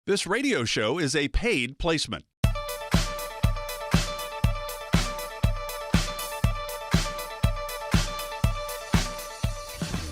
This radio show is a paid placement.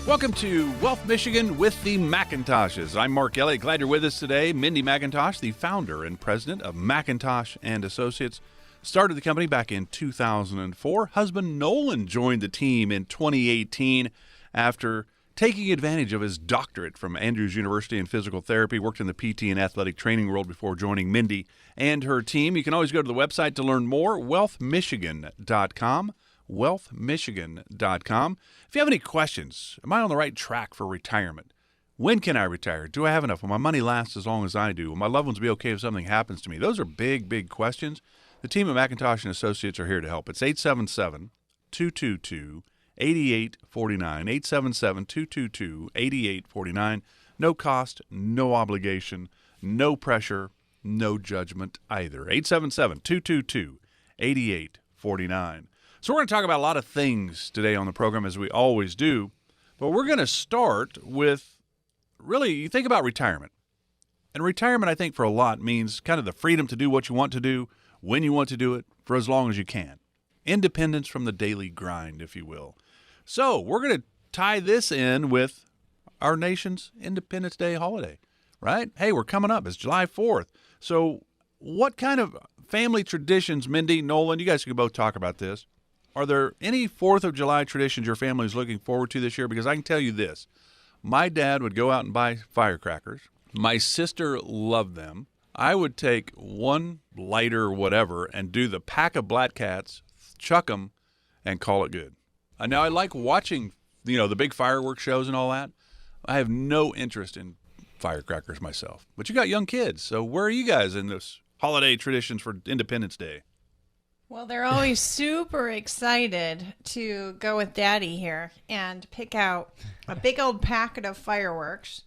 Welcome to Wealth Michigan with the McIntoshes. I'm Mark Elliott. Glad you're with us today. Mindy McIntosh, the founder and president of McIntosh and Associates, started the company back in 2004. Husband Nolan joined the team in 2018 after taking advantage of his doctorate from Andrews University in physical therapy. Worked in the PT and athletic training world before joining Mindy and her team. You can always go to the website to learn more, wealthmichigan.com. wealthmichigan.com. If you have any questions, am I on the right track for retirement? When can I retire? Do I have enough? Will my money last as long as I do? Will my loved ones be okay if something happens to me? Those are big, big questions. The team at McIntosh and Associates are here to help. It's 877-222-8849. 877-222-8849. No cost, no obligation, no pressure, no judgment either. 877-222-8849. So we're going to talk about a lot of things today on the program, as we always do, but we're going to start with, really, you think about retirement. And retirement, I think, for a lot means kind of the freedom to do what you want to do, when you want to do it, for as long as you can. Independence from the daily grind, if you will. So we're going to tie this in with our nation's Independence Day holiday, right? Hey, we're coming up. It's July 4th. So what kind of family traditions, Mindy, Nolan, you guys can both talk about this. Are there any 4th of July traditions your family is looking forward to this year? Because I can tell you this. My dad would go out and buy firecrackers. My sister loved them. I would take one lighter or whatever and do the pack of Black Cats, chuck them, and call it good. Now, I like watching, the big fireworks shows and all that. I have no interest in firecrackers myself. But you got young kids, so where are you guys in this holiday traditions for Independence Day? Well, they're always super excited to go with Daddy here and pick out a big old packet of fireworks.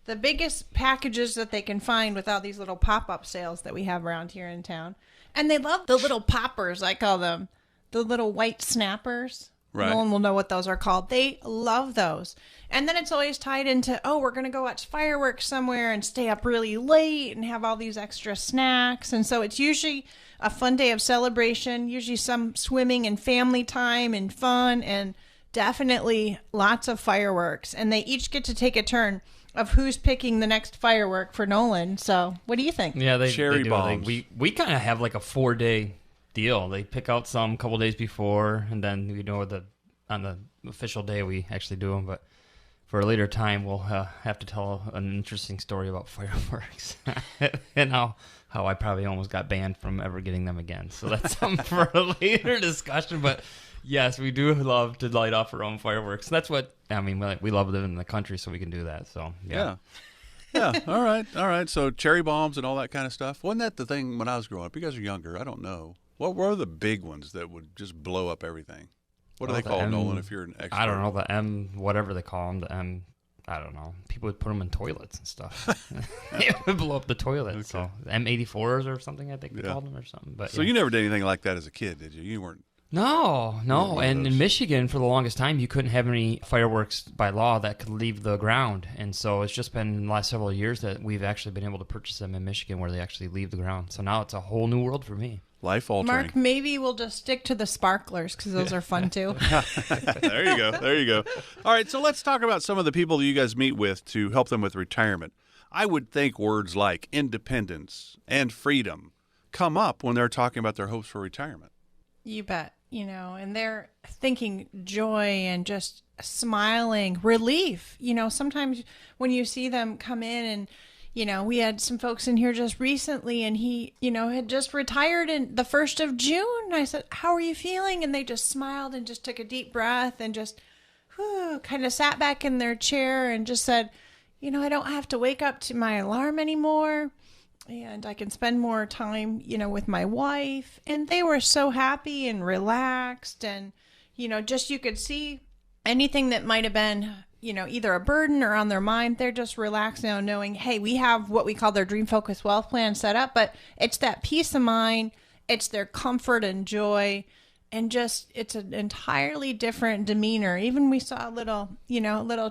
The biggest packages that they can find with all these little pop-up sales that we have around here in town. And they love the little poppers, I call them. The little white snappers. Right. No one will know what those are called. They love those. And then it's always tied into, we're going to go watch fireworks somewhere and stay up really late and have all these extra snacks. And so it's usually a fun day of celebration, usually some swimming and family time and fun, and definitely lots of fireworks. And they each get to take a turn of who's picking the next firework for Nolan. So what do you think? Yeah, Cherry they do. bombs. We kind of have like a 4-day deal. They pick out some a couple days before, and then on the official day we actually do them. But for a later time, we'll have to tell an interesting story about fireworks and how I probably almost got banned from ever getting them again. So that's something for a later discussion. But yes, we do love to light off our own fireworks. That's what we love living in the country, so we can do that. So yeah. All right. So cherry bombs and all that kind of stuff. Wasn't that the thing when I was growing up? You guys are younger. I don't know. What were the big ones that would just blow up everything? What do they call Nolan, if you're an expert? I don't know, the M, whatever they call them, the M, I don't know. People would put them in toilets and stuff. It would blow up the toilet. Okay. So M84s or something, I think they called them or something. But so you never did anything like that as a kid, did you? You weren't. No. And in Michigan, for the longest time, you couldn't have any fireworks by law that could leave the ground. And so it's just been the last several years that we've actually been able to purchase them in Michigan where they actually leave the ground. So now it's a whole new world for me. Life altering. Mark, maybe we'll just stick to the sparklers because those are fun too. There you go. All right, so let's talk about some of the people that you guys meet with to help them with retirement. I would think words like independence and freedom come up when they're talking about their hopes for retirement. You bet. And they're thinking joy and just smiling, relief. Sometimes when you see them come in and, we had some folks in here just recently and he, had just retired in the 1st of June. And I said, how are you feeling? And they just smiled and just took a deep breath and just kind of sat back in their chair and just said, I don't have to wake up to my alarm anymore. And I can spend more time, with my wife. And they were so happy and relaxed. And, just you could see anything that might have been, either a burden or on their mind. They're just relaxed now knowing, hey, we have what we call their Dream Focus Wealth Plan set up. But it's that peace of mind. It's their comfort and joy. And just, it's an entirely different demeanor. Even we saw a little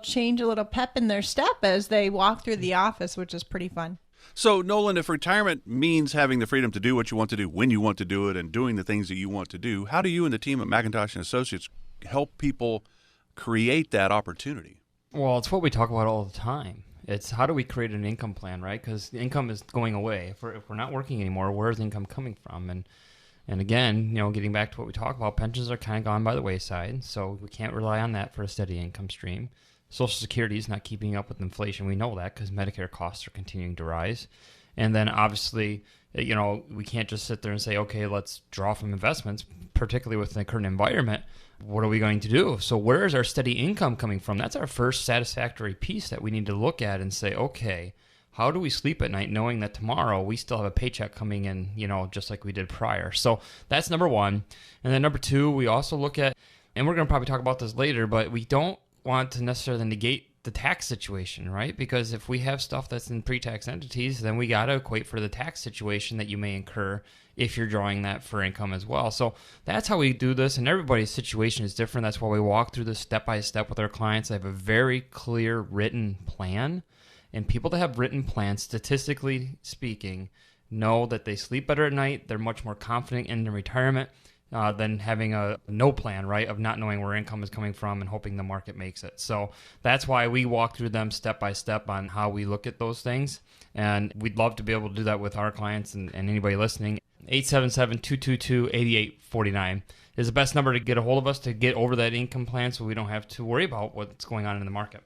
change, a little pep in their step as they walk through the office, which is pretty fun. So, Nolan, if retirement means having the freedom to do what you want to do when you want to do it and doing the things that you want to do, how do you and the team at McIntosh and Associates help people create that opportunity? Well, it's what we talk about all the time. It's how do we create an income plan, right? Because the income is going away. If we're not working anymore, where's income coming from? And again, getting back to what we talk about, pensions are kind of gone by the wayside, so we can't rely on that for a steady income stream. Social Security is not keeping up with inflation. We know that because Medicare costs are continuing to rise. And then obviously, we can't just sit there and say, okay, let's draw from investments, particularly with the current environment. What are we going to do? So where is our steady income coming from? That's our first satisfactory piece that we need to look at and say, okay, how do we sleep at night knowing that tomorrow we still have a paycheck coming in, just like we did prior? So that's number one. And then number two, we also look at, and we're going to probably talk about this later, but we don't want to necessarily negate the tax situation, right? Because if we have stuff that's in pre-tax entities, then we got to equate for the tax situation that you may incur if you're drawing that for income as well. So that's how we do this, and everybody's situation is different. That's why we walk through this step by step with our clients. I have a very clear written plan, and people that have written plans, statistically speaking, know that they sleep better at night. They're much more confident in their retirement than having a no plan, right, of not knowing where income is coming from and hoping the market makes it. So that's why we walk through them step by step on how we look at those things. And we'd love to be able to do that with our clients and anybody listening. 877-222-8849 is the best number to get a hold of us to get over that income plan so we don't have to worry about what's going on in the market.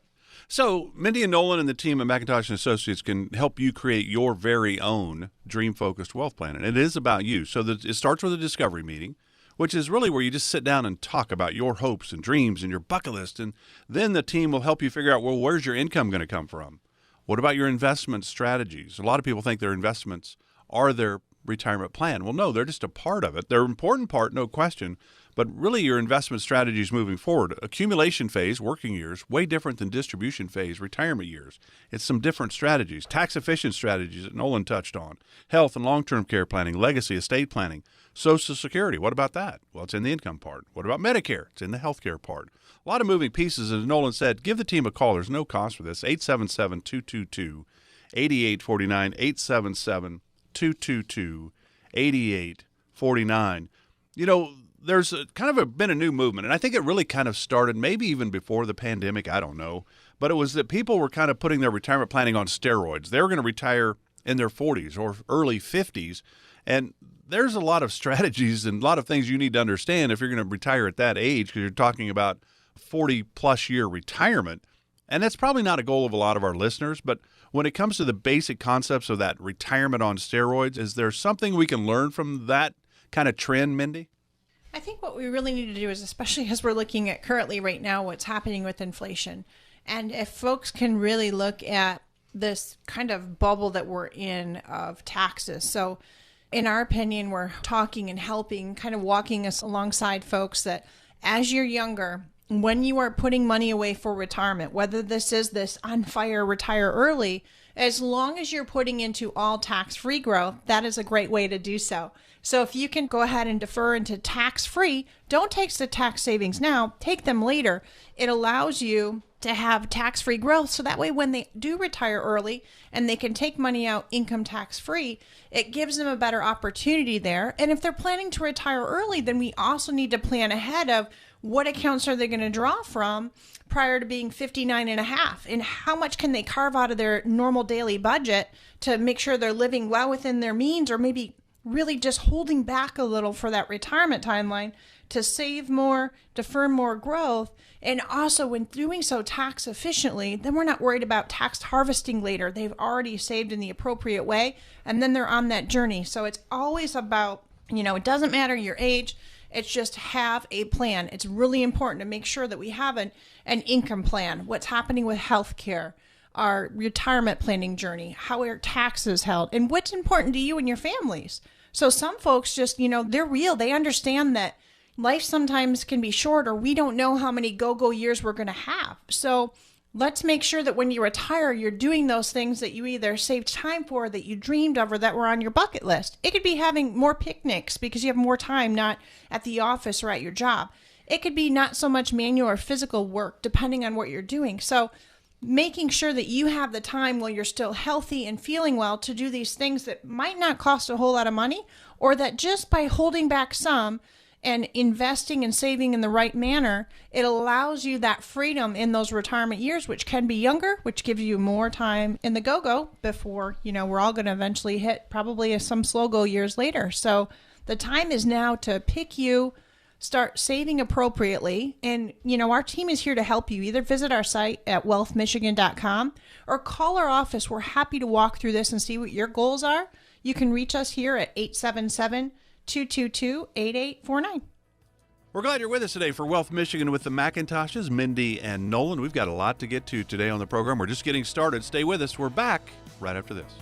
So Mindy and Nolan and the team at McIntosh and Associates can help you create your very own dream-focused wealth plan. And it is about you. So it starts with a discovery meeting, which is really where you just sit down and talk about your hopes and dreams and your bucket list. And then the team will help you figure out, well, where's your income going to come from? What about your investment strategies? A lot of people think their investments are their retirement plan. Well, no, they're just a part of it. They're an important part, no question. But really your investment strategies moving forward, accumulation phase, working years, way different than distribution phase, retirement years. It's some different strategies, tax efficient strategies that Nolan touched on, health and long-term care planning, legacy estate planning, Social Security. What about that? Well, it's in the income part. What about Medicare? It's in the healthcare part. A lot of moving pieces. As Nolan said, give the team a call. There's no cost for this. 877-222-8849, 877-222-8849. There's been a new movement, and I think it really kind of started maybe even before the pandemic, I don't know, but it was that people were kind of putting their retirement planning on steroids. They were going to retire in their 40s or early 50s, and there's a lot of strategies and a lot of things you need to understand if you're going to retire at that age, because you're talking about 40-plus year retirement, and that's probably not a goal of a lot of our listeners, but when it comes to the basic concepts of that retirement on steroids, is there something we can learn from that kind of trend, Mindy? I think what we really need to do is, especially as we're looking at currently right now what's happening with inflation, and if folks can really look at this kind of bubble that we're in of taxes. So in our opinion, we're talking and helping, kind of walking us alongside folks that as you're younger, when you are putting money away for retirement, whether this is this on fire, retire early, as long as you're putting into all tax-free growth, that is a great way to do so. So if you can go ahead and defer into tax-free, don't take the tax savings now, take them later. It allows you to have tax-free growth. So that way when they do retire early and they can take money out income tax-free, it gives them a better opportunity there. And if they're planning to retire early, then we also need to plan ahead of what accounts are they going to draw from prior to being 59 and a half, and how much can they carve out of their normal daily budget to make sure they're living well within their means, or maybe really just holding back a little for that retirement timeline to save more, defer more growth. And also when doing so tax efficiently, then we're not worried about tax harvesting later. They've already saved in the appropriate way, and then they're on that journey. So it's always about, it doesn't matter your age. It's just have a plan. It's really important to make sure that we have an income plan, what's happening with healthcare, our retirement planning journey, how are taxes held, and what's important to you and your families. So some folks just, they're real. They understand that life sometimes can be short, or we don't know how many go-go years we're going to have. So let's make sure that when you retire, you're doing those things that you either saved time for, that you dreamed of, or that were on your bucket list. It could be having more picnics because you have more time, not at the office or at your job. It could be not so much manual or physical work, depending on what you're doing. So making sure that you have the time while you're still healthy and feeling well to do these things that might not cost a whole lot of money, or that just by holding back some and investing and saving in the right manner, it allows you that freedom in those retirement years, which can be younger, which gives you more time in the go-go before, we're all going to eventually hit probably some slow-go years later. So the time is now to pick you, start saving appropriately. And, our team is here to help you. Either visit our site at wealthmichigan.com or call our office. We're happy to walk through this and see what your goals are. You can reach us here at 877-222-8849. We're glad you're with us today for Wealth Michigan with the McIntoshes, Mindy and Nolan. We've got a lot to get to today on the program. We're just getting started. Stay with us. We're back right after this.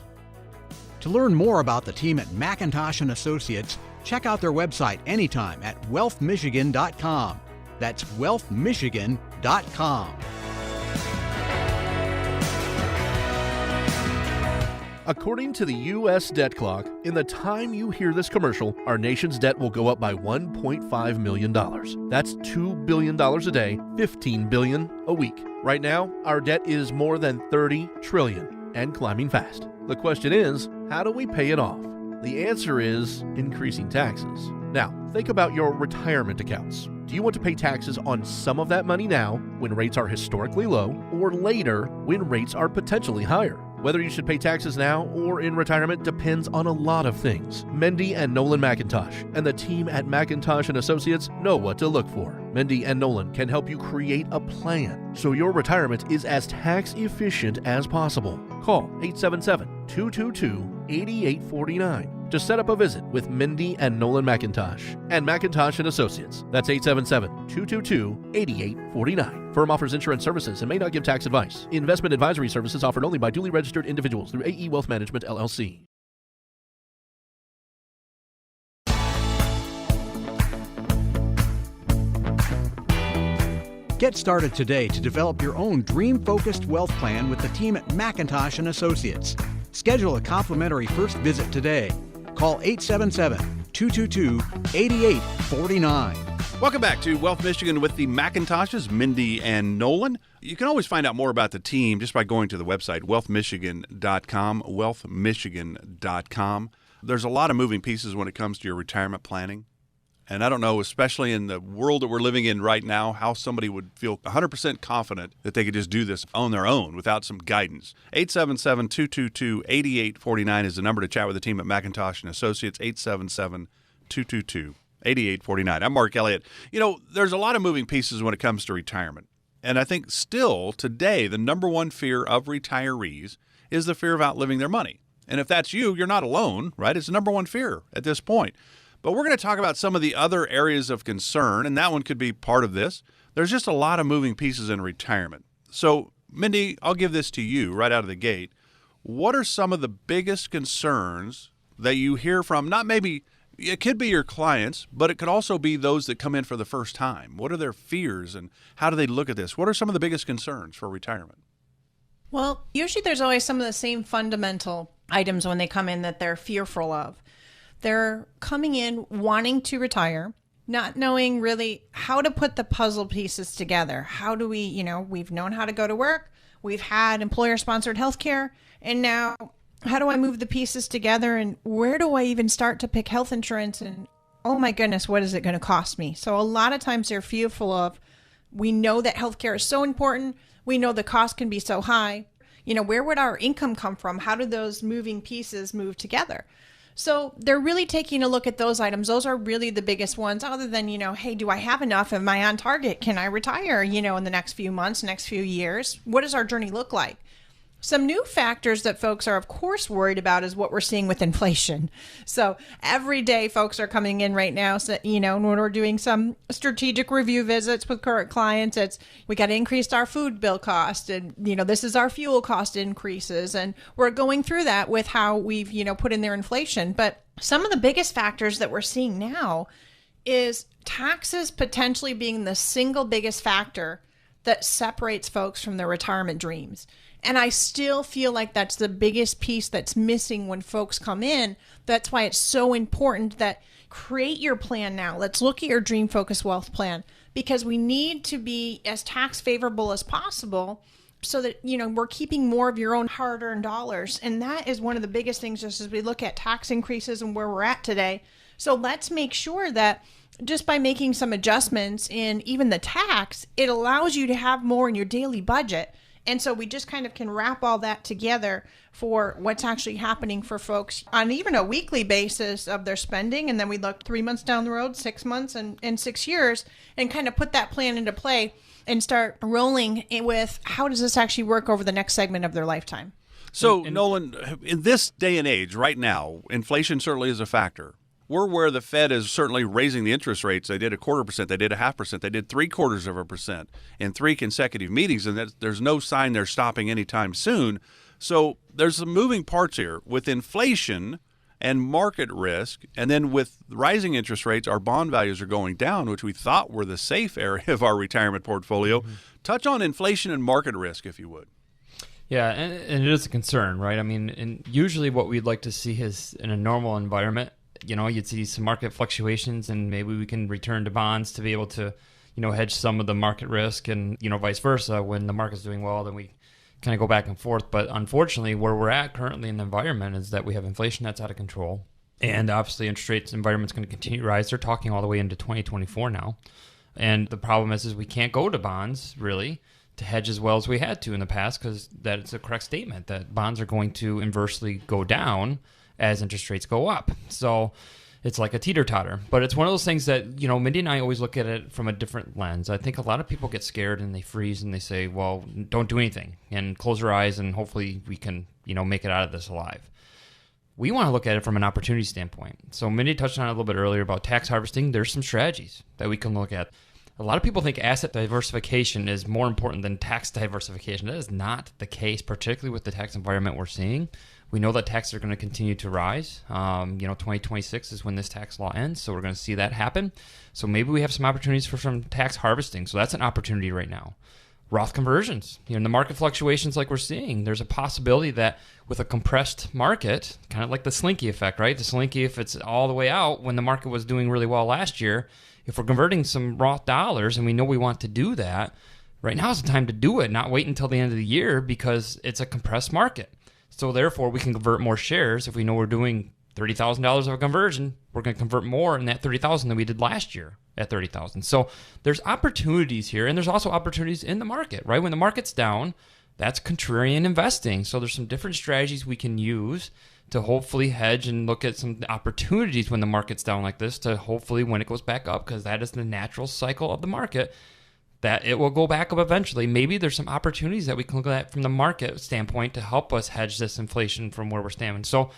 To learn more about the team at McIntosh & Associates, check out their website anytime at wealthmichigan.com. That's wealthmichigan.com. According to the U.S. debt clock, in the time you hear this commercial, our nation's debt will go up by $1.5 million. That's $2 billion a day, $15 billion a week. Right now, our debt is more than $30 trillion and climbing fast. The question is, how do we pay it off? The answer is increasing taxes. Now, think about your retirement accounts. Do you want to pay taxes on some of that money now, when rates are historically low, or later, when rates are potentially higher? Whether you should pay taxes now or in retirement depends on a lot of things. Mindy and Nolan McIntosh and the team at McIntosh & Associates know what to look for. Mindy and Nolan can help you create a plan so your retirement is as tax efficient as possible. Call 877-222-8849 to set up a visit with Mindy and Nolan McIntosh and McIntosh & Associates. That's 877-222-8849. Firm offers insurance services and may not give tax advice. Investment advisory services offered only by duly registered individuals through AE Wealth Management, LLC. Get started today to develop your own dream-focused wealth plan with the team at McIntosh & Associates. Schedule a complimentary first visit today. Call 877-222-8849. Welcome back to Wealth Michigan with the McIntoshes, Mindy and Nolan. You can always find out more about the team just by going to the website, wealthmichigan.com, wealthmichigan.com. There's a lot of moving pieces when it comes to your retirement planning. And I don't know, especially in the world that we're living in right now, how somebody would feel 100% confident that they could just do this on their own without some guidance. 877-222-8849 is the number to chat with the team at McIntosh & Associates, 877-222-8849. I'm Mark Elliott. There's a lot of moving pieces when it comes to retirement. And I think still today, the number one fear of retirees is the fear of outliving their money. And if that's you, you're not alone, right? It's the number one fear at this point. But we're going to talk about some of the other areas of concern, and that one could be part of this. There's just a lot of moving pieces in retirement. So, Mindy, I'll give this to you right out of the gate. What are some of the biggest concerns that you hear from, not maybe, it could be your clients, but it could also be those that come in for the first time? What are their fears, and how do they look at this? What are some of the biggest concerns for retirement? Well, usually there's always some of the same fundamental items when they come in that they're fearful of. They're coming in wanting to retire, not knowing really how to put the puzzle pieces together. How do we, we've known how to go to work, we've had employer-sponsored healthcare, and now how do I move the pieces together, and where do I even start to pick health insurance, and oh my goodness, what is it going to cost me? So a lot of times they're fearful of, we know that healthcare is so important, we know the cost can be so high, where would our income come from? How do those moving pieces move together? So they're really taking a look at those items. Those are really the biggest ones, other than, hey, do I have enough? Am I on target? Can I retire, in the next few months, next few years? What does our journey look like? Some new factors that folks are, of course, worried about is what we're seeing with inflation. So every day folks are coming in right now, so, when we're doing some strategic review visits with current clients, we got to increase our food bill cost, and, this is our fuel cost increases. And we're going through that with how we've, put in their inflation. But some of the biggest factors that we're seeing now is taxes potentially being the single biggest factor that separates folks from their retirement dreams. And I still feel like that's the biggest piece that's missing when folks come in. That's why it's so important that create your plan now. Let's look at your Dream Focused Wealth Plan, because we need to be as tax favorable as possible. so that, we're keeping more of your own hard-earned dollars. And that is one of the biggest things just as we look at tax increases and where we're at today. So let's make sure that just by making some adjustments in even the tax, it allows you to have more in your daily budget. And so we just kind of can wrap all that together for what's actually happening for folks on even a weekly basis of their spending. And then we look 3 months down the road, 6 months, and 6 years, and kind of put that plan into play and start rolling with how does this actually work over the next segment of their lifetime. So, Nolan, in this day and age, right now, inflation certainly is a factor. We're where the Fed is certainly raising the interest rates. They did 0.25%, they did 0.5%, they did 0.75% in 3 consecutive meetings, and there's no sign they're stopping anytime soon. So there's some moving parts here with inflation and market risk, and then with rising interest rates, our bond values are going down, which we thought were the safe area of our retirement portfolio. Mm-hmm. Touch on inflation and market risk, if you would. Yeah, and it is a concern, right? I mean, and usually what we'd like to see is in a normal environment, you'd see some market fluctuations, and maybe we can return to bonds to be able to, hedge some of the market risk, and, vice versa. When the market's doing well, then we kind of go back and forth. But unfortunately, where we're at currently in the environment is that we have inflation that's out of control. And obviously, interest rates environment's going to continue to rise. They're talking all the way into 2024 now. And the problem is we can't go to bonds, really, to hedge as well as we had to in the past, because that's a correct statement, that bonds are going to inversely go down as interest rates go up. So it's like a teeter-totter. But it's one of those things that, Mindy and I always look at it from a different lens. I think a lot of people get scared and they freeze and they say, well, don't do anything and close your eyes and hopefully we can, make it out of this alive. We want to look at it from an opportunity standpoint. So Mindy touched on it a little bit earlier about tax harvesting. There's some strategies that we can look at. A lot of people think asset diversification is more important than tax diversification. That is not the case, particularly with the tax environment we're seeing. We know that taxes are going to continue to rise. 2026 is when this tax law ends, so we're going to see that happen. So maybe we have some opportunities for some tax harvesting. So that's an opportunity right now. Roth conversions. In the market fluctuations like we're seeing, there's a possibility that with a compressed market, kind of like the Slinky effect, right? The Slinky, if it's all the way out when the market was doing really well last year, if we're converting some Roth dollars and we know we want to do that, right now is the time to do it, not wait until the end of the year because it's a compressed market. So therefore, we can convert more shares. If we know we're doing $30,000 of a conversion, we're going to convert more in that $30,000 than we did last year at $30,000. So there's opportunities here, and there's also opportunities in the market, right? When the market's down, that's contrarian investing. So there's some different strategies we can use to hopefully hedge and look at some opportunities when the market's down like this to hopefully when it goes back up, because that is the natural cycle of the market, that it will go back up eventually. Maybe there's some opportunities that we can look at from the market standpoint to help us hedge this inflation from where we're standing. So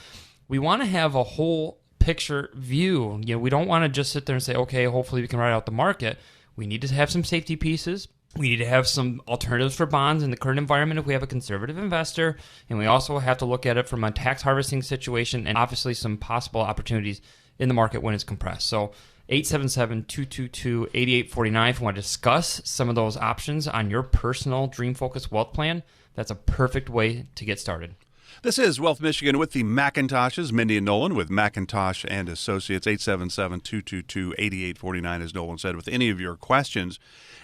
we want to have a whole picture view. We don't want to just sit there and say, okay, hopefully we can ride out the market. We need to have some safety pieces. We need to have some alternatives for bonds in the current environment if we have a conservative investor. And we also have to look at it from a tax harvesting situation and obviously some possible opportunities in the market when it's compressed. So 877-222-8849 if you want to discuss some of those options on your personal Dream Focus wealth plan. That's a perfect way to get started. This is Wealth Michigan with the McIntoshes, Mindy and Nolan with McIntosh and Associates, 877-222-8849, as Nolan said, with any of your questions.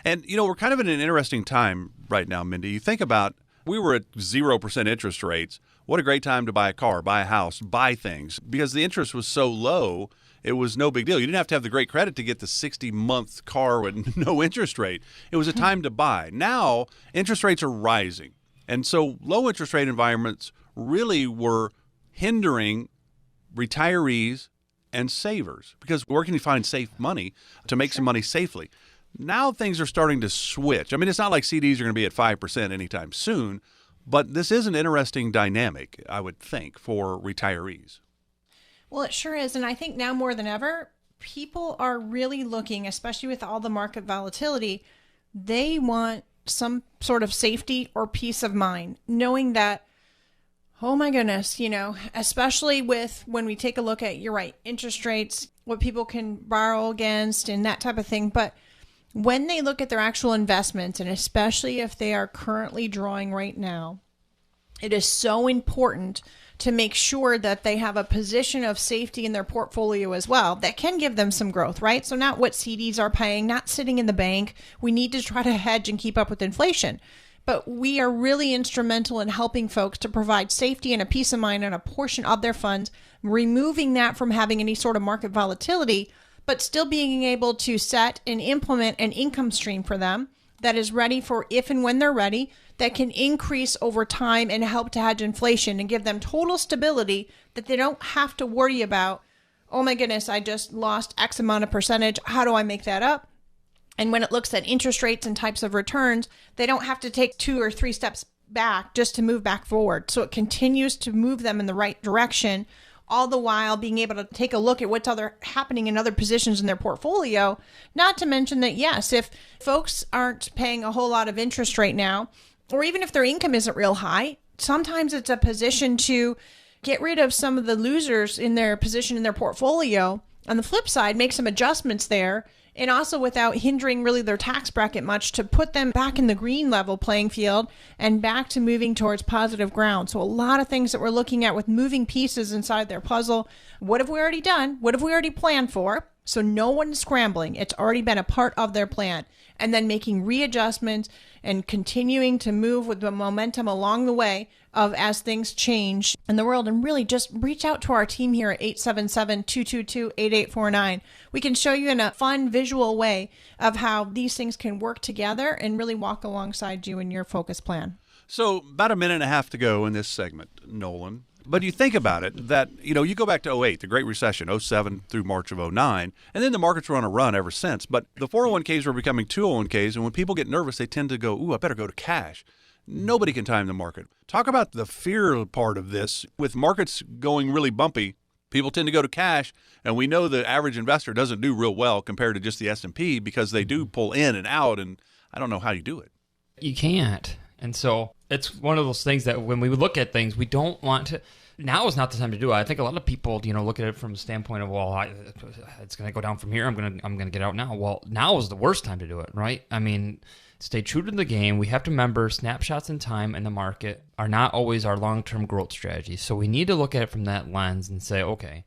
And, we're kind of in an interesting time right now, Mindy. You think about, we were at 0% interest rates. What a great time to buy a car, buy a house, buy things, because the interest was so low. It was no big deal. You didn't have to have the great credit to get the 60-month car with no interest rate. It was a time to buy. Now, interest rates are rising. And so low interest rate environments really were hindering retirees and savers, because where can you find safe money to make some money safely? Now things are starting to switch. I mean, it's not like CDs are going to be at 5% anytime soon, but this is an interesting dynamic, I would think, for retirees. Well, it sure is. And I think now more than ever, people are really looking, especially with all the market volatility, they want some sort of safety or peace of mind, knowing that, oh my goodness, especially with when we take a look at, you're right, interest rates, what people can borrow against and that type of thing. But when they look at their actual investments, and especially if they are currently drawing right now, it is so important to make sure that they have a position of safety in their portfolio as well that can give them some growth, right? So not what CDs are paying, not sitting in the bank. We need to try to hedge and keep up with inflation. but we are really instrumental in helping folks to provide safety and a peace of mind on a portion of their funds, removing that from having any sort of market volatility, but still being able to set and implement an income stream for them that is ready for if and when they're ready, that can increase over time and help to hedge inflation and give them total stability that they don't have to worry about, oh my goodness, I just lost X amount of percentage. How do I make that up? And when it looks at interest rates and types of returns, they don't have to take 2 or 3 steps back just to move back forward. So it continues to move them in the right direction, all the while being able to take a look at what's happening in other positions in their portfolio. Not to mention that, yes, if folks aren't paying a whole lot of interest right now, or even if their income isn't real high, sometimes it's a position to get rid of some of the losers in their position in their portfolio. On the flip side, make some adjustments there, and also without hindering really their tax bracket much, to put them back in the green level playing field and back to moving towards positive ground. So a lot of things that we're looking at with moving pieces inside their puzzle. What have we already done? What have we already planned for? So no one's scrambling. It's already been a part of their plan. And then making readjustments and continuing to move with the momentum along the way of as things change in the world. And really just reach out to our team here at 877-222-8849. We can show you in a fun visual way of how these things can work together and really walk alongside you in your focus plan. So about a minute and a half to go in this segment, Nolan. But you think about it, that, you go back to 08, the Great Recession, 07 through March of 09, and then the markets were on a run ever since. But the 401ks were becoming 201ks, and when people get nervous, they tend to go, ooh, I better go to cash. Nobody can time the market. Talk about the fear part of this. With markets going really bumpy, people tend to go to cash, and we know the average investor doesn't do real well compared to just the S&P because they do pull in and out, and I don't know how you do it. You can't. And so it's one of those things that when we look at things, we don't want to. Now is not the time to do it. I think a lot of people, look at it from the standpoint of, well, it's going to go down from here. I'm going to get out now. Well, now is the worst time to do it, right? I mean, stay true to the game. We have to remember snapshots in time in the market are not always our long-term growth strategy. So we need to look at it from that lens and say, okay,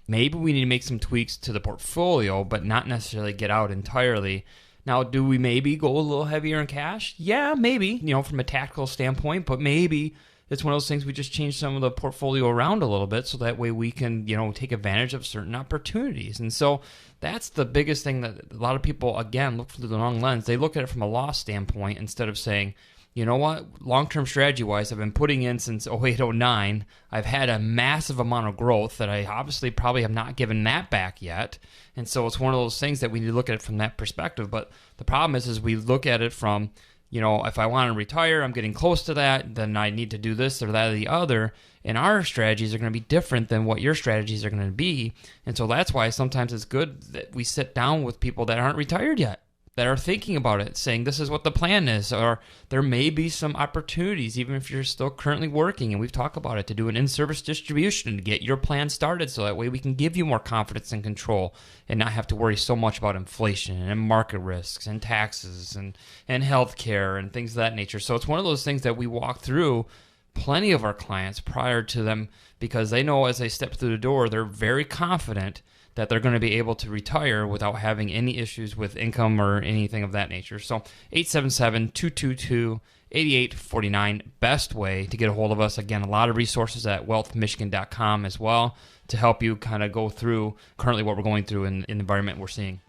maybe we need to make some tweaks to the portfolio, but not necessarily get out entirely. Now, do we maybe go a little heavier in cash? Yeah, maybe, from a tactical standpoint, but maybe it's one of those things we just change some of the portfolio around a little bit so that way we can, take advantage of certain opportunities. And so that's the biggest thing that a lot of people, again, look through the wrong lens. They look at it from a loss standpoint instead of saying, you know what, long-term strategy-wise, I've been putting in since 08, 09. I've had a massive amount of growth that I obviously probably have not given that back yet. And so it's one of those things that we need to look at it from that perspective. But the problem is we look at it from, if I want to retire, I'm getting close to that, then I need to do this or that or the other. And our strategies are going to be different than what your strategies are going to be. And so that's why sometimes it's good that we sit down with people that aren't retired yet, that are thinking about it, saying this is what the plan is, or there may be some opportunities, even if you're still currently working, and we've talked about it, to do an in-service distribution to get your plan started so that way we can give you more confidence and control and not have to worry so much about inflation and market risks and taxes and healthcare and things of that nature. So it's one of those things that we walk through plenty of our clients prior to them because they know as they step through the door, they're very confident that they're going to be able to retire without having any issues with income or anything of that nature. So 877-222-8849, best way to get a hold of us. Again, a lot of resources at wealthmichigan.com as well to help you kind of go through currently what we're going through in the environment we're seeing.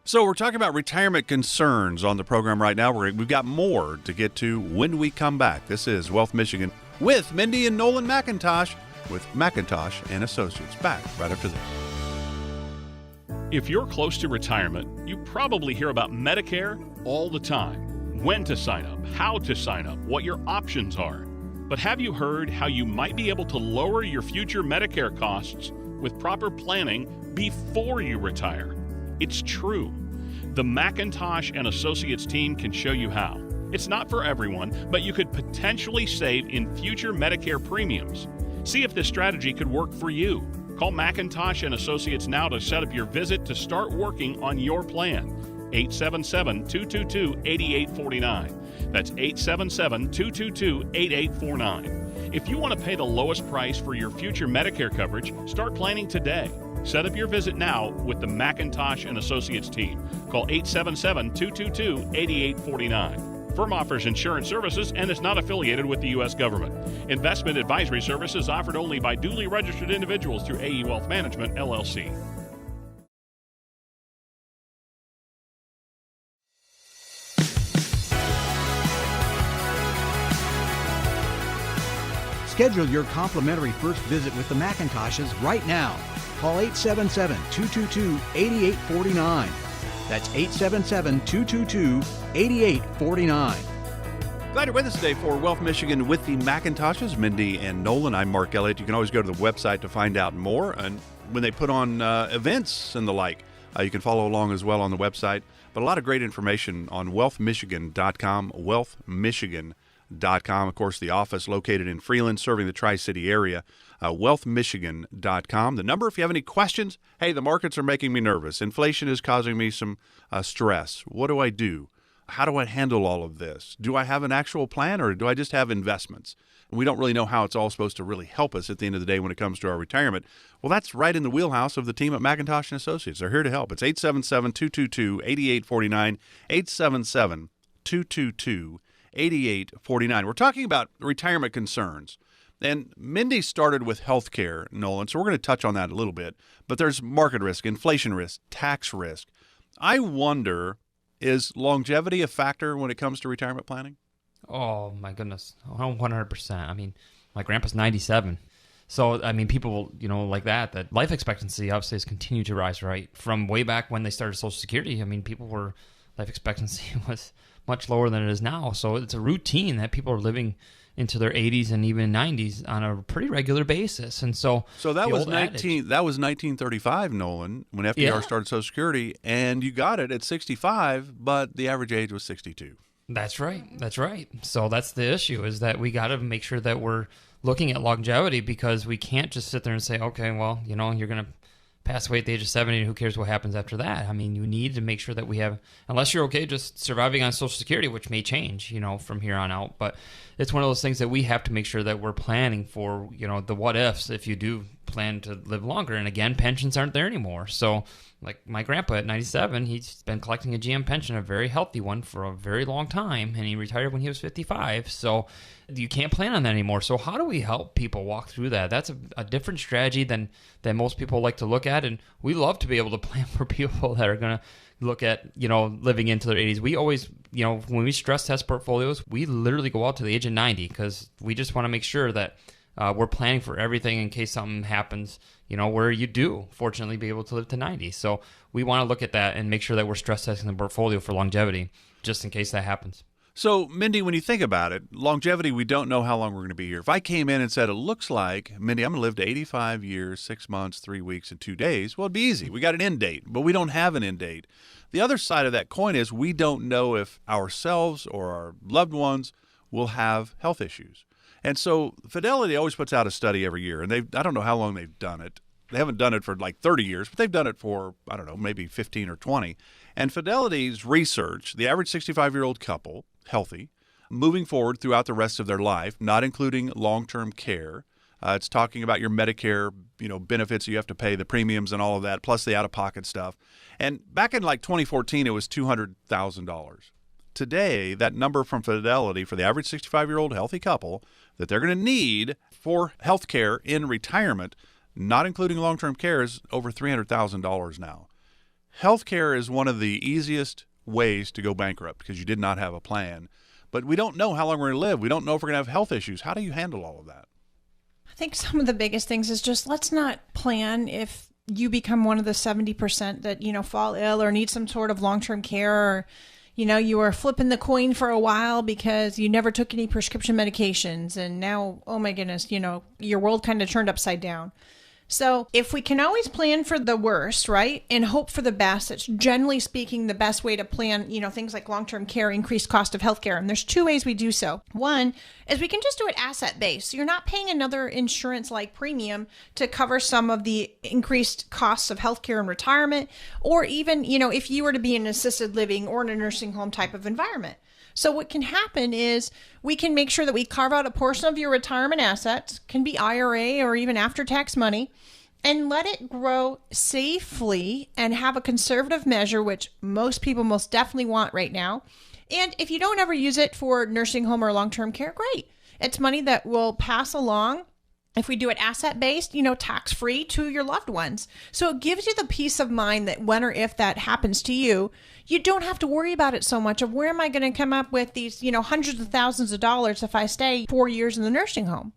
So we're talking about retirement concerns on the program right now. We've got more to get to when we come back. This is Wealth Michigan with Mindy and Nolan McIntosh with McIntosh and Associates. Back right after this. If you're close to retirement, you probably hear about Medicare all the time. When to sign up, how to sign up, what your options are. But have you heard how you might be able to lower your future Medicare costs with proper planning before you retire? It's true. The McIntosh and Associates team can show you how. It's not for everyone, but you could potentially save in future Medicare premiums. See if this strategy could work for you. Call McIntosh and Associates now to set up your visit to start working on your plan. 877-222-8849. That's 877-222-8849. If you want to pay the lowest price for your future Medicare coverage, start planning today. Set up your visit now with the McIntosh and Associates team. Call 877-222-8849. Firm offers insurance services and is not affiliated with the U.S. government. Investment advisory services offered only by duly registered individuals through AE Wealth Management, LLC. Schedule your complimentary first visit with the McIntoshes right now. Call 877-222-8849. That's 877-222-8849. Glad you're with us today for Wealth Michigan with the McIntoshes, Mindy and Nolan. I'm Mark Elliott. You can always go to the website to find out more. And when they put on events and the like, you can follow along as well on the website. But a lot of great information on wealthmichigan.com, wealthmichigan.com. Of course, the office located in Freeland, serving the Tri-City area, wealthmichigan.com. The number, if you have any questions, hey, the markets are making me nervous. Inflation is causing me some stress. What do I do? How do I handle all of this? Do I have an actual plan, or do I just have investments? And we don't really know how it's all supposed to really help us at the end of the day when it comes to our retirement. Well, that's right in the wheelhouse of the team at McIntosh & Associates. They're here to help. It's 877-222-8849, 877-222-8849. We're talking about retirement concerns. And Mindy started with healthcare, Nolan, so we're going to touch on that a little bit. But there's market risk, inflation risk, tax risk. I wonder, is longevity a factor when it comes to retirement planning? Oh, my goodness. 100%. I mean, my grandpa's 97. So, I mean, people, like that life expectancy obviously has continued to rise, right? From way back when they started Social Security, I mean, life expectancy was much lower than it is now. So it's a routine that people are living into their 80s and even 90s on a pretty regular basis. And so that was 1935, Nolan, when FDR started Social Security, and you got it at 65, but the average age was 62. That's right. So that's the issue, is that we got to make sure that we're looking at longevity, because we can't just sit there and say, okay, well, you're going to pass away at the age of 70, and who cares what happens after that? I mean, you need to make sure that we have, unless you're okay just surviving on Social Security, which may change, from here on out. But it's one of those things that we have to make sure that we're planning for, the what ifs if you do plan to live longer. And again, pensions aren't there anymore. So like my grandpa at 97, he's been collecting a GM pension, a very healthy one, for a very long time, and he retired when he was 55. So you can't plan on that anymore. So how do we help people walk through that? That's a different strategy than most people like to look at, and we love to be able to plan for people that are going to look at, living into their 80s. We always, when we stress test portfolios, we literally go out to the age of 90, because we just want to make sure that we're planning for everything in case something happens, where you do, fortunately, be able to live to 90. So we want to look at that and make sure that we're stress testing the portfolio for longevity, just in case that happens. So, Mindy, when you think about it, longevity, we don't know how long we're going to be here. If I came in and said, it looks like, Mindy, I'm going to live to 85 years, 6 months, 3 weeks, and 2 days, well, it'd be easy. We got an end date, but we don't have an end date. The other side of that coin is we don't know if ourselves or our loved ones will have health issues. And so Fidelity always puts out a study every year, and I don't know how long they've done it. They haven't done it for like 30 years, but they've done it for, I don't know, maybe 15 or 20. And Fidelity's research, the average 65-year-old couple, healthy, moving forward throughout the rest of their life, not including long-term care. It's talking about your Medicare, benefits you have to pay, the premiums and all of that, plus the out-of-pocket stuff. And back in like 2014, it was $200,000. Today, that number from Fidelity for the average 65-year-old healthy couple that they're going to need for health care in retirement, not including long-term care, is over $300,000 now. Health care is one of the easiest ways to go bankrupt because you did not have a plan. But we don't know how long we're going to live. We don't know if we're going to have health issues. How do you handle all of that? I think some of the biggest things is just let's not plan if you become one of the 70% that, fall ill or need some sort of long-term care, or you were flipping the coin for a while because you never took any prescription medications, and now, oh my goodness, your world kind of turned upside down. So if we can always plan for the worst, right, and hope for the best, it's generally speaking the best way to plan, things like long-term care, increased cost of healthcare. And there's two ways we do so. One is we can just do it asset-based. So you're not paying another insurance-like premium to cover some of the increased costs of healthcare and retirement, or even, if you were to be in an assisted living or in a nursing home type of environment. So what can happen is we can make sure that we carve out a portion of your retirement assets, can be IRA or even after-tax money, and let it grow safely and have a conservative measure, which most people most definitely want right now, And if you don't ever use it for nursing home or long-term care, great. It's money that will pass along, if we do it asset-based, tax-free to your loved ones. So it gives you the peace of mind that when or if that happens to you, you don't have to worry about it so much of where am I going to come up with these, hundreds of thousands of dollars if I stay 4 years in the nursing home.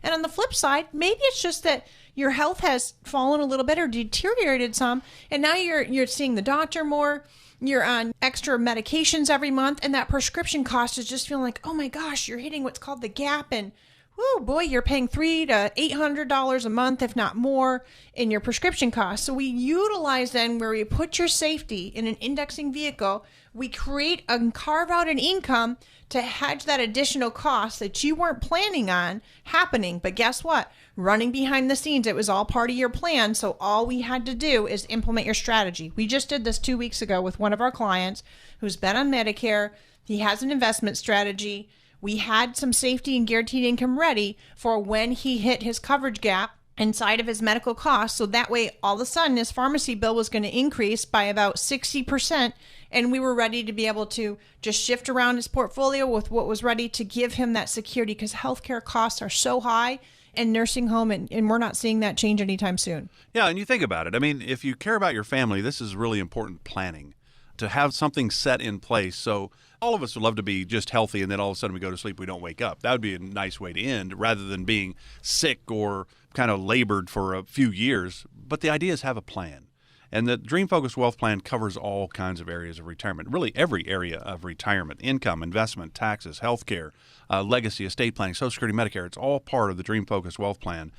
And on the flip side, maybe it's just that your health has fallen a little bit or deteriorated some, and now you're seeing the doctor more, you're on extra medications every month, and that prescription cost is just feeling like, oh my gosh, you're hitting what's called the gap, and oh boy, you're paying $300 to $800 a month, if not more, in your prescription costs. So we utilize then where we put your safety in an indexing vehicle, we create and carve out an income to hedge that additional cost that you weren't planning on happening. But guess what? Running behind the scenes, it was all part of your plan. So all we had to do is implement your strategy. We just did this 2 weeks ago with one of our clients who's been on Medicare. He has an investment strategy. We had some safety and guaranteed income ready for when he hit his coverage gap inside of his medical costs. So that way, all of a sudden, his pharmacy bill was going to increase by about 60%. And we were ready to be able to just shift around his portfolio with what was ready to give him that security, because healthcare costs are so high in nursing home, and we're not seeing that change anytime soon. Yeah, and you think about it. I mean, if you care about your family, this is really important planning, to have something set in place. So all of us would love to be just healthy, and then all of a sudden we go to sleep, we don't wake up. That would be a nice way to end, rather than being sick or kind of labored for a few years. But the idea is have a plan. And the Dream Focused Wealth Plan covers all kinds of areas of retirement, really every area of retirement: income, investment, taxes, healthcare, legacy, estate planning, Social Security, Medicare. It's all part of the Dream Focused Wealth Plan.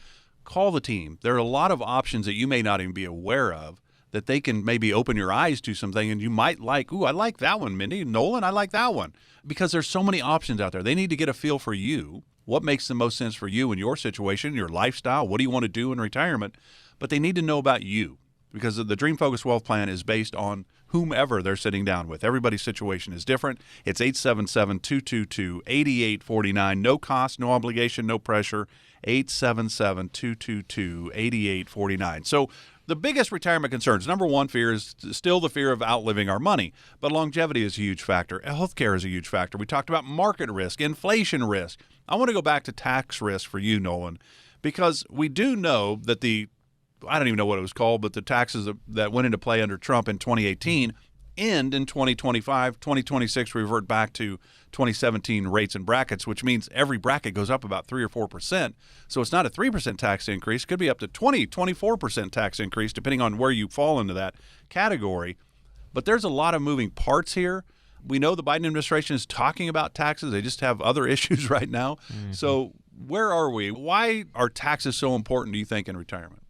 Call the team. There are a lot of options that you may not even be aware of, that they can maybe open your eyes to something, and you might like, ooh, I like that one, Mindy. Nolan, I like that one. Because there's so many options out there. They need to get a feel for you. What makes the most sense for you in your situation, your lifestyle? What do you want to do in retirement? But they need to know about you, because the Dream Focused Wealth Plan is based on whomever they're sitting down with. Everybody's situation is different. It's 877-222-8849. No cost, no obligation, no pressure. 877-222-8849. So the biggest retirement concerns, number one fear is still the fear of outliving our money. But longevity is a huge factor. Healthcare is a huge factor. We talked about market risk, inflation risk. I want to go back to tax risk for you, Nolan, because we do know that I don't even know what it was called, but the taxes that went into play under Trump in 2018 end in 2025. 2026 revert back to 2017 rates and brackets, which means every bracket goes up about 3 or 4%. So it's not a 3% tax increase. It could be up to 24% tax increase, depending on where you fall into that category. But there's a lot of moving parts here. We know the Biden administration is talking about taxes. They just have other issues right now. Mm-hmm. So where are we? Why are taxes so important, do you think, in retirement?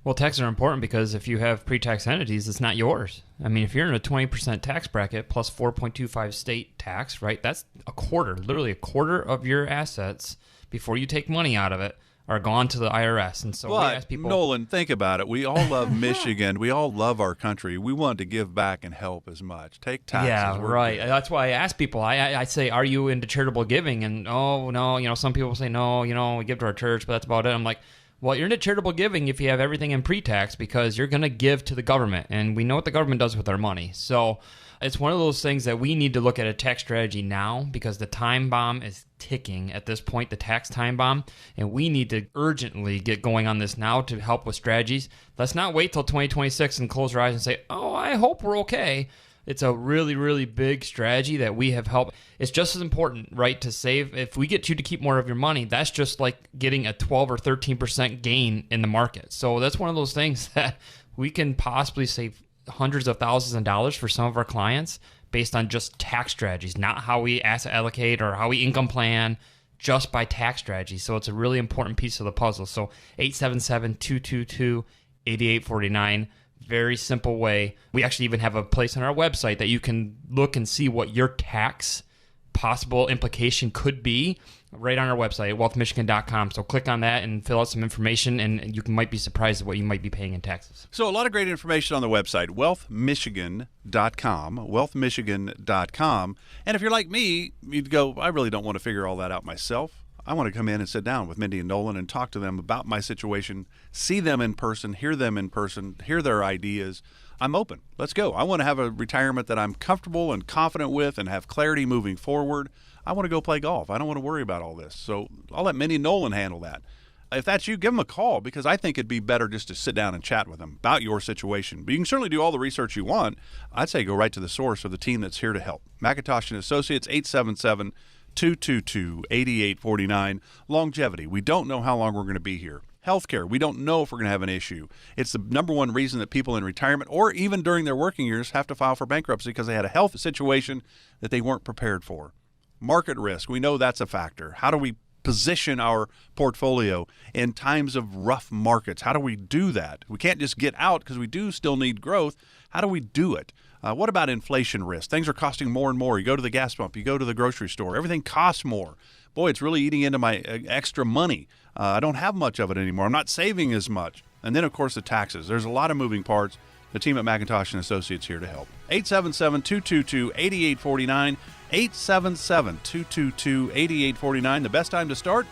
Well, taxes are important because if you have pre-tax entities, it's not yours. I mean, if you're in a 20% tax bracket plus 4.25 state tax, right, that's literally a quarter of your assets before you take money out of it are gone to the IRS. And so we ask people... Nolan, think about it. We all love Michigan. We all love our country. We want to give back and help as much. Take taxes. Yeah, right. Good. That's why I ask people, I say, are you into charitable giving? And, oh, no, some people say, no, we give to our church, but that's about it. I'm like, well, you're into charitable giving if you have everything in pre-tax, because you're going to give to the government, and we know what the government does with our money. So it's one of those things that we need to look at a tax strategy now, because the time bomb is ticking at this point, the tax time bomb, and we need to urgently get going on this now to help with strategies. Let's not wait till 2026 and close our eyes and say, oh, I hope we're okay. It's a really, really big strategy that we have helped. It's just as important, right, to save. If we get you to keep more of your money, that's just like getting a 12 or 13% gain in the market. So that's one of those things that we can possibly save hundreds of thousands of dollars for some of our clients based on just tax strategies, not how we asset allocate or how we income plan, just by tax strategy. So it's a really important piece of the puzzle. So 877-222-8849. Very simple way. We actually even have a place on our website that you can look and see what your tax possible implication could be right on our website, wealthmichigan.com. So click on that and fill out some information, and you might be surprised at what you might be paying in taxes. So a lot of great information on the website, wealthmichigan.com, wealthmichigan.com. And if you're like me, you'd go, I really don't want to figure all that out myself. I want to come in and sit down with Mindy and Nolan and talk to them about my situation, see them in person, hear them in person, hear their ideas. I'm open. Let's go. I want to have a retirement that I'm comfortable and confident with and have clarity moving forward. I want to go play golf. I don't want to worry about all this. So I'll let Mindy and Nolan handle that. If that's you, give them a call, because I think it'd be better just to sit down and chat with them about your situation. But you can certainly do all the research you want. I'd say go right to the source of the team that's here to help. McIntosh and Associates, 877-222-8849. Longevity. We don't know how long we're going to be here. Healthcare. We don't know if we're going to have an issue. It's the number one reason that people in retirement or even during their working years have to file for bankruptcy, because they had a health situation that they weren't prepared for. Market risk. We know that's a factor. How do we position our portfolio in times of rough markets? How do we do that? We can't just get out, because we do still need growth. How do we do it? What about inflation risk? Things are costing more and more. You go to the gas pump, you go to the grocery store, everything costs more. Boy, it's really eating into my extra money. I don't have much of it anymore. I'm not saving as much. And then, of course, the taxes. There's a lot of moving parts. The team at McIntosh and Associates here to help. 877-222-8849. 877-222-8849. The best time to start?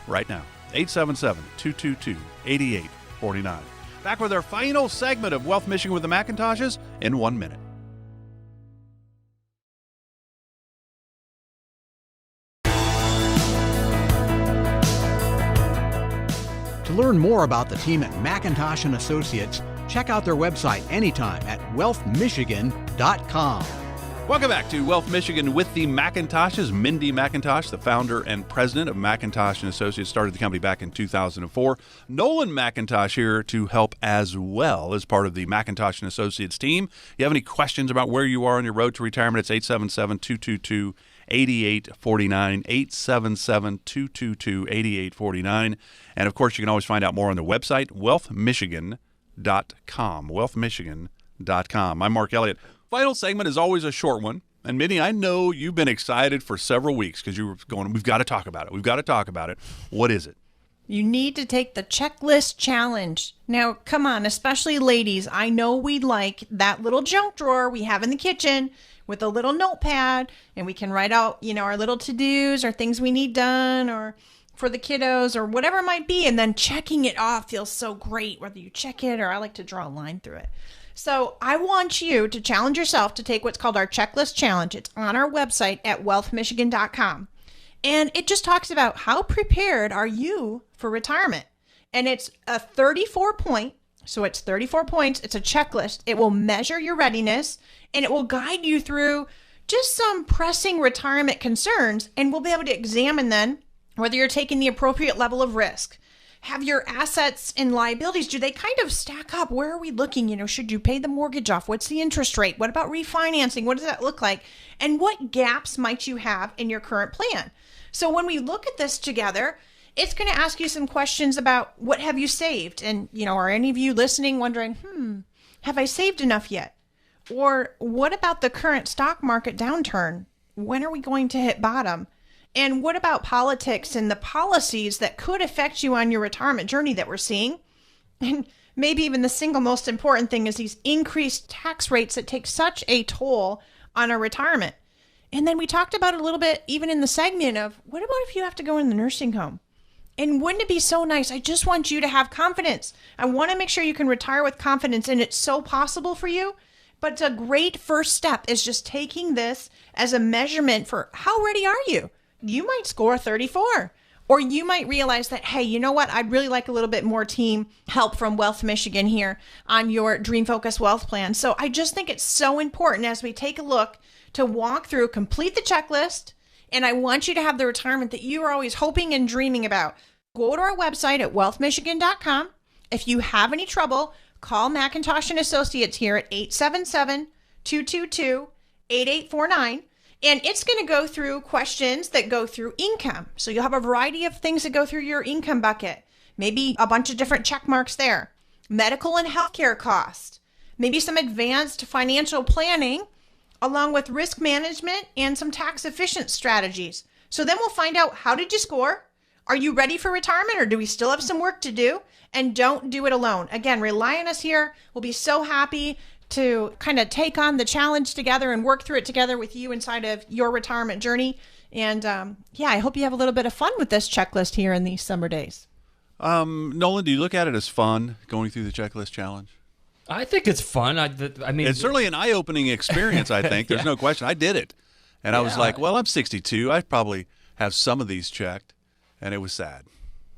Right now. 877-222-8849. Back with our final segment of Wealth Michigan with the McIntoshes in 1 minute. To learn more about the team at McIntosh and Associates, check out their website anytime at wealthmichigan.com. Welcome back to Wealth Michigan with the McIntoshes. Mindy McIntosh, the founder and president of McIntosh & Associates, started the company back in 2004. Nolan McIntosh here to help as well as part of the McIntosh & Associates team. If you have any questions about where you are on your road to retirement, it's 877-222-8849, 877-222-8849. And, of course, you can always find out more on the website, wealthmichigan.com, wealthmichigan.com. I'm Mark Elliott. Final segment is always a short one. And Mindy, I know you've been excited for several weeks because you were going, we've got to talk about it. We've got to talk about it. What is it? You need to take the checklist challenge. Now, come on, especially ladies. I know we like that little junk drawer we have in the kitchen with a little notepad, and we can write out, our little to-dos or things we need done or for the kiddos or whatever it might be. And then checking it off feels so great, whether you check it or I like to draw a line through it. So I want you to challenge yourself to take what's called our checklist challenge. It's on our website at wealthmichigan.com. And it just talks about how prepared are you for retirement. And it's a 34 point. So it's 34 points. It's a checklist. It will measure your readiness and it will guide you through just some pressing retirement concerns. And we'll be able to examine then whether you're taking the appropriate level of risk. Have your assets and liabilities, do they kind of stack up? Where are we looking? Should you pay the mortgage off? What's the interest rate? What about refinancing? What does that look like? And what gaps might you have in your current plan? So when we look at this together, it's going to ask you some questions about what have you saved? And, are any of you listening wondering, have I saved enough yet? Or what about the current stock market downturn? When are we going to hit bottom? And what about politics and the policies that could affect you on your retirement journey that we're seeing? And maybe even the single most important thing is these increased tax rates that take such a toll on our retirement. And then we talked about it a little bit even in the segment of what about if you have to go in the nursing home? And wouldn't it be so nice? I just want you to have confidence. I want to make sure you can retire with confidence, and it's so possible for you. But it's a great first step is just taking this as a measurement for how ready are you? You might score 34, or you might realize that, hey, you know what? I'd really like a little bit more team help from Wealth Michigan here on your Dream Focus Wealth Plan. So I just think it's so important as we take a look to walk through, complete the checklist, and I want you to have the retirement that you are always hoping and dreaming about. Go to our website at wealthmichigan.com. If you have any trouble, call McIntosh & Associates here at 877-222-8849. And it's going to go through questions that go through income. So you'll have a variety of things that go through your income bucket. Maybe a bunch of different check marks there. Medical and healthcare costs. Maybe some advanced financial planning, along with risk management and some tax efficient strategies. So then we'll find out, how did you score? Are you ready for retirement, or do we still have some work to do? And don't do it alone. Again, rely on us here. We'll be so happy to kind of take on the challenge together and work through it together with you inside of your retirement journey. And I hope you have a little bit of fun with this checklist here in these summer days. Nolan, do you look at it as fun going through the checklist challenge? I think it's fun. I mean, It's certainly an eye-opening experience, I think. There's no question. I did it. And I was like, well, I'm 62. I probably have some of these checked. And it was sad.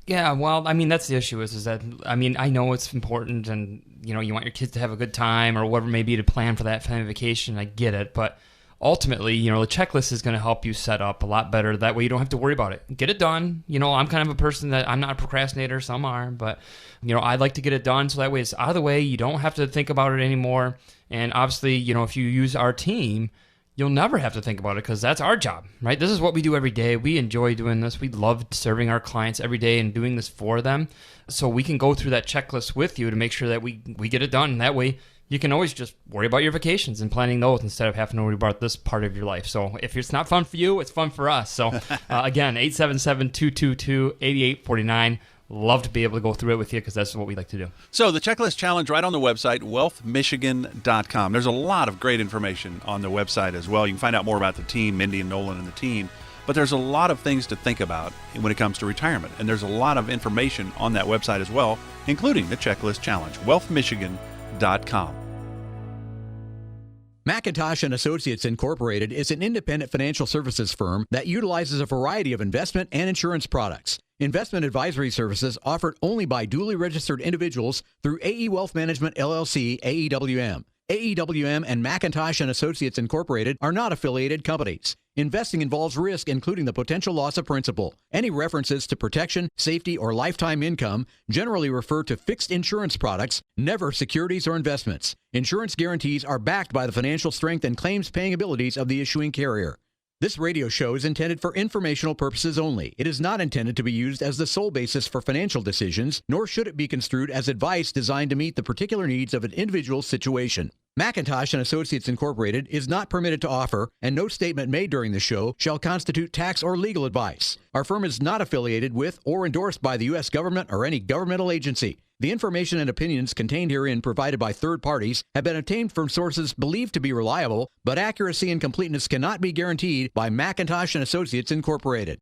Yeah, well, I mean, that's the issue is that, I mean, I know it's important and, you know, you want your kids to have a good time or whatever it may be to plan for that family vacation. I get it. But ultimately, you know, the checklist is going to help you set up a lot better. That way you don't have to worry about it. Get it done. You know, I'm kind of a person that I'm not a procrastinator. Some are. But, you know, I'd like to get it done so that way it's out of the way. You don't have to think about it anymore. And obviously, you know, if you use our team, you'll never have to think about it because that's our job, right? This is what we do every day. We enjoy doing this. We love serving our clients every day and doing this for them. So we can go through that checklist with you to make sure that we get it done. And that way you can always just worry about your vacations and planning those instead of having to worry about this part of your life. So if it's not fun for you, it's fun for us. So again, 877-222-8849. Love to be able to go through it with you because that's what we like to do. So the checklist challenge right on the website, wealthmichigan.com. There's a lot of great information on the website as well. You can find out more about the team, Mindy and Nolan and the team. But there's a lot of things to think about when it comes to retirement. And there's a lot of information on that website as well, including the checklist challenge, wealthmichigan.com. McIntosh & Associates Incorporated is an independent financial services firm that utilizes a variety of investment and insurance products. Investment advisory services offered only by duly registered individuals through AE Wealth Management, LLC, AEWM. AEWM and McIntosh & Associates Incorporated are not affiliated companies. Investing involves risk, including the potential loss of principal. Any references to protection, safety, or lifetime income generally refer to fixed insurance products, never securities or investments. Insurance guarantees are backed by the financial strength and claims-paying abilities of the issuing carrier. This radio show is intended for informational purposes only. It is not intended to be used as the sole basis for financial decisions, nor should it be construed as advice designed to meet the particular needs of an individual's situation. McIntosh & Associates Incorporated is not permitted to offer, and no statement made during the show shall constitute tax or legal advice. Our firm is not affiliated with or endorsed by the U.S. government or any governmental agency. The information and opinions contained herein provided by third parties have been obtained from sources believed to be reliable, but accuracy and completeness cannot be guaranteed by McIntosh & Associates Incorporated.